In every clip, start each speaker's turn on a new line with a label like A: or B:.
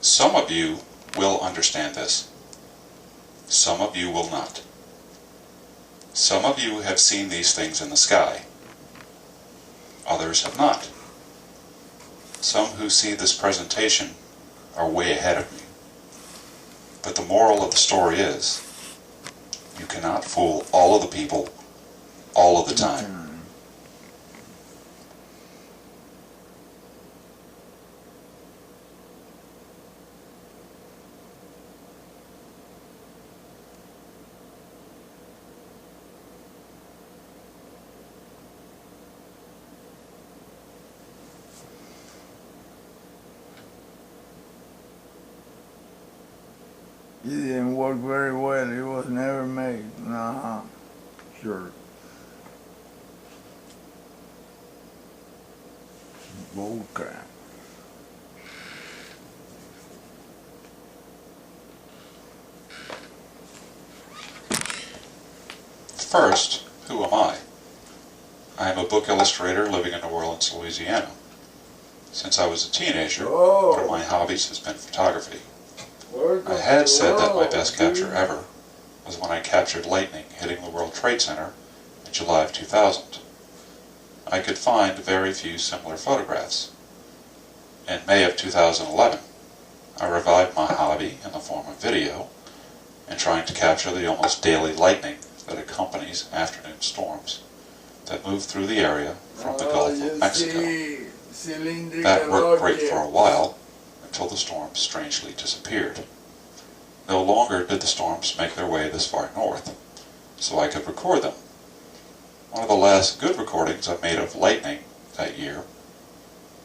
A: Some of you will understand this. Some of you will not. Some of you have seen these things in the sky. Others have not. Some who see this presentation are way ahead of me. But the moral of the story is, you cannot fool all of the people all of the time.
B: It didn't work very well. It was never made. Sure. Bull crap.
A: First, who am I? I am a book illustrator living in New Orleans, Louisiana. Since I was a teenager, one of my hobbies has been photography. I had said that my best capture ever was when I captured lightning hitting the World Trade Center in July of 2000. I could find very few similar photographs. In May of 2011, I revived my hobby in the form of video and trying to capture the almost daily lightning that accompanies afternoon storms that move through the area from the Gulf of Mexico. That worked great for a while, until the storms strangely disappeared. No longer did the storms make their way this far north, so I could record them. One of the last good recordings I made of lightning that year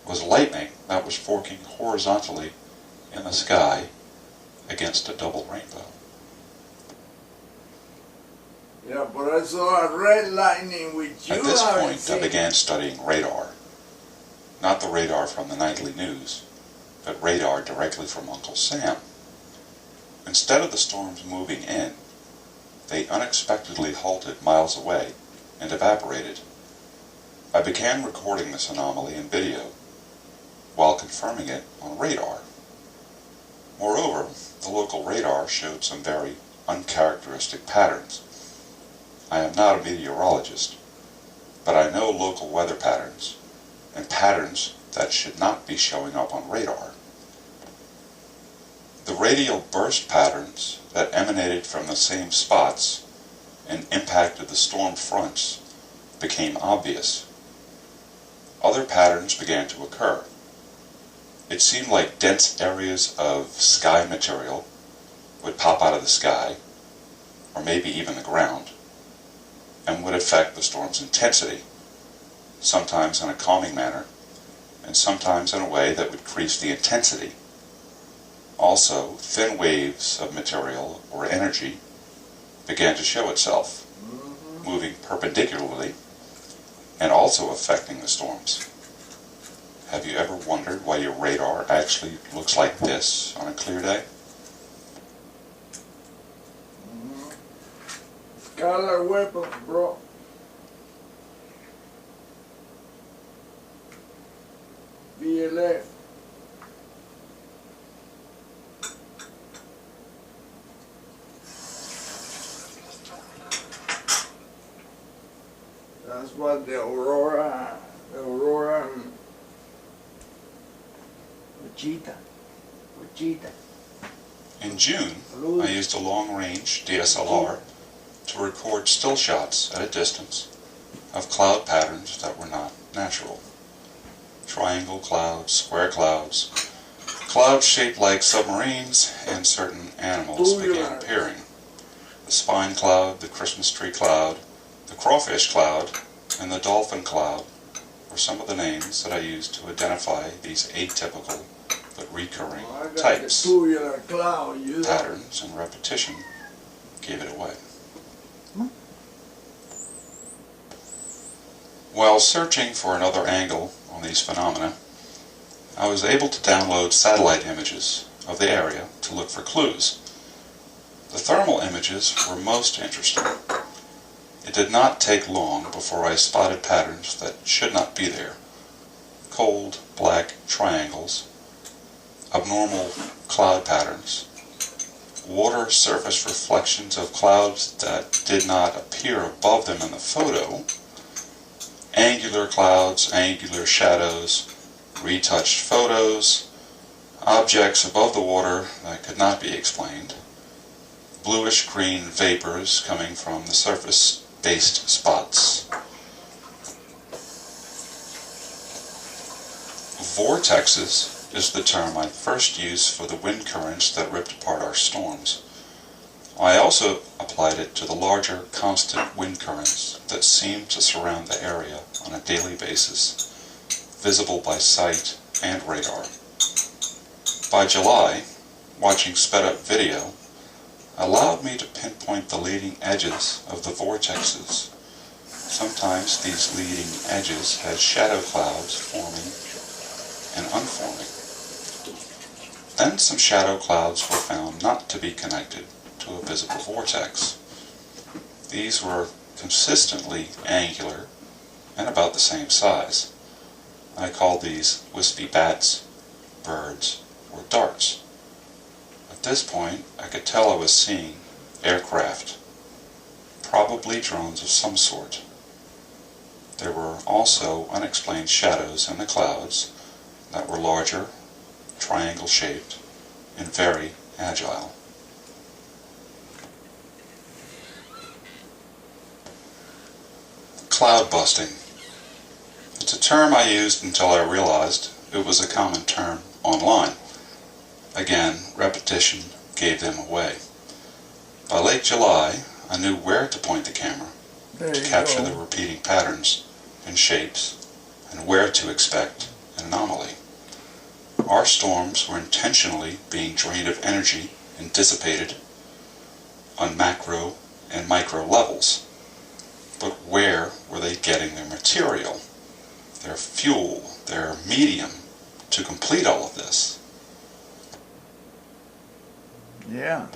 A: was lightning that was forking horizontally in the sky against a double rainbow.
B: Yeah, but I saw a red lightning with you.
A: At this point, I began studying radar. Not the radar from the nightly news, but radar directly from Uncle Sam. Instead of the storms moving in, they unexpectedly halted miles away and evaporated. I began recording this anomaly in video, while confirming it on radar. Moreover, the local radar showed some very uncharacteristic patterns. I am not a meteorologist, but I know local weather patterns, and patterns that should not be showing up on radar. The radial burst patterns that emanated from the same spots and impacted the storm fronts became obvious. Other patterns began to occur. It seemed like dense areas of sky material would pop out of the sky, or maybe even the ground, and would affect the storm's intensity, sometimes in a calming manner, and sometimes in a way that would increase the intensity. Also, thin waves of material or energy began to show itself, moving perpendicularly and also affecting the storms. Have you ever wondered why your radar actually looks like this on a clear day?
B: Scarlet weapons, bro. VLF. That's what the Aurora Cheetah.
A: In June, I used a long-range DSLR to record still shots at a distance of cloud patterns that were not natural. Triangle clouds, square clouds, clouds shaped like submarines, and certain animals began appearing. The spine cloud, the Christmas tree cloud, the crawfish cloud, and the dolphin cloud were some of the names that I used to identify these atypical but recurring types. Patterns and repetition gave it away. While searching for another angle on these phenomena, I was able to download satellite images of the area to look for clues. The thermal images were most interesting. It did not take long before I spotted patterns that should not be there. Cold, black triangles, abnormal cloud patterns, water surface reflections of clouds that did not appear above them in the photo, angular clouds, angular shadows, retouched photos, objects above the water that could not be explained, bluish-green vapors coming from the surface-based spots. Vortexes is the term I first used for the wind currents that ripped apart our storms. I also applied it to the larger constant wind currents that seemed to surround the area on a daily basis, visible by sight and radar. By July, watching sped-up video allowed me to pinpoint the leading edges of the vortexes. Sometimes these leading edges had shadow clouds forming and unforming. Then some shadow clouds were found not to be connected to a visible vortex. These were consistently angular and about the same size. I called these wispy bats, birds, or darts. At this point, I could tell I was seeing aircraft, probably drones of some sort. There were also unexplained shadows in the clouds that were larger, triangle-shaped, and very agile. Cloud busting. It's a term I used until I realized it was a common term online. Again, repetition gave them away. By late July, I knew where to point the camera to capture the repeating patterns and shapes, and where to expect an anomaly. Our storms were intentionally being drained of energy and dissipated on macro and micro levels. But where were they getting their material, their fuel, their medium to complete all of this?
B: Yeah.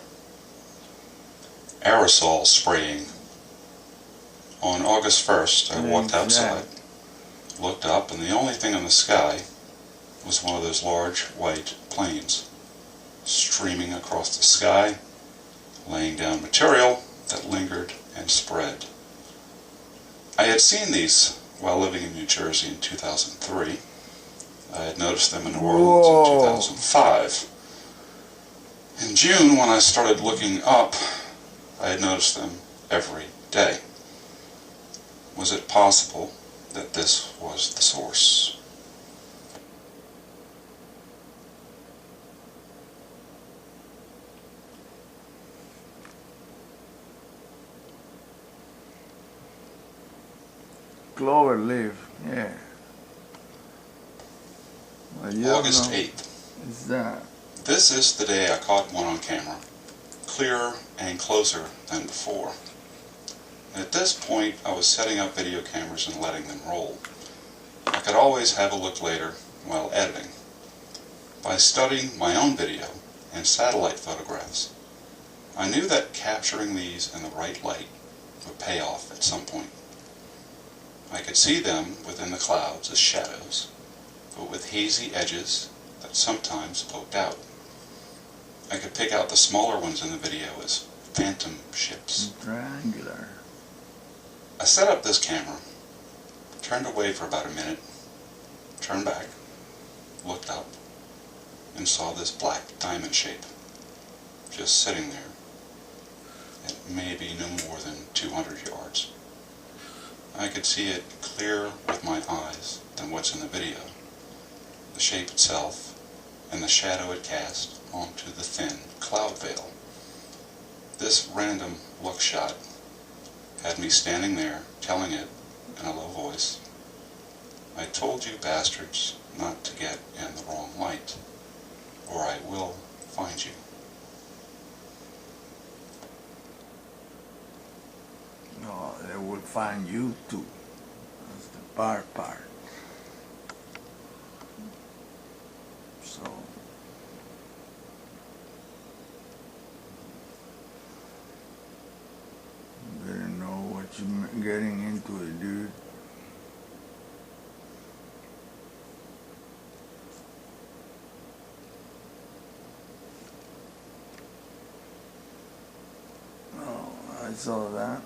A: Aerosol spraying. On August 1st, I walked outside, looked up, and the only thing in the sky was one of those large white planes streaming across the sky, laying down material that lingered and spread. I had seen these while living in New Jersey in 2003. I had noticed them in New Orleans in 2005. In June, when I started looking up, I had noticed them every day. Was it possible that this was the source?
B: Clover leaf, yeah. Well,
A: August 8th.
B: Is that?
A: This is the day I caught one on camera, clearer and closer than before. At this point, I was setting up video cameras and letting them roll. I could always have a look later while editing. By studying my own video and satellite photographs, I knew that capturing these in the right light would pay off at some point. I could see them within the clouds as shadows, but with hazy edges that sometimes poked out. I could pick out the smaller ones in the video as phantom ships.
B: Triangular.
A: I set up this camera, turned away for about a minute, turned back, looked up, and saw this black diamond shape just sitting there at maybe no more than 200 yards. I could see it clearer with my eyes than what's in the video. The shape itself and the shadow it cast onto the thin cloud veil. This random look shot had me standing there telling it in a low voice, "I told you bastards not to get in the wrong light, or I will find you."
B: No, they will find you too. That's the part. So, you better know what you're getting into it, dude. I saw that.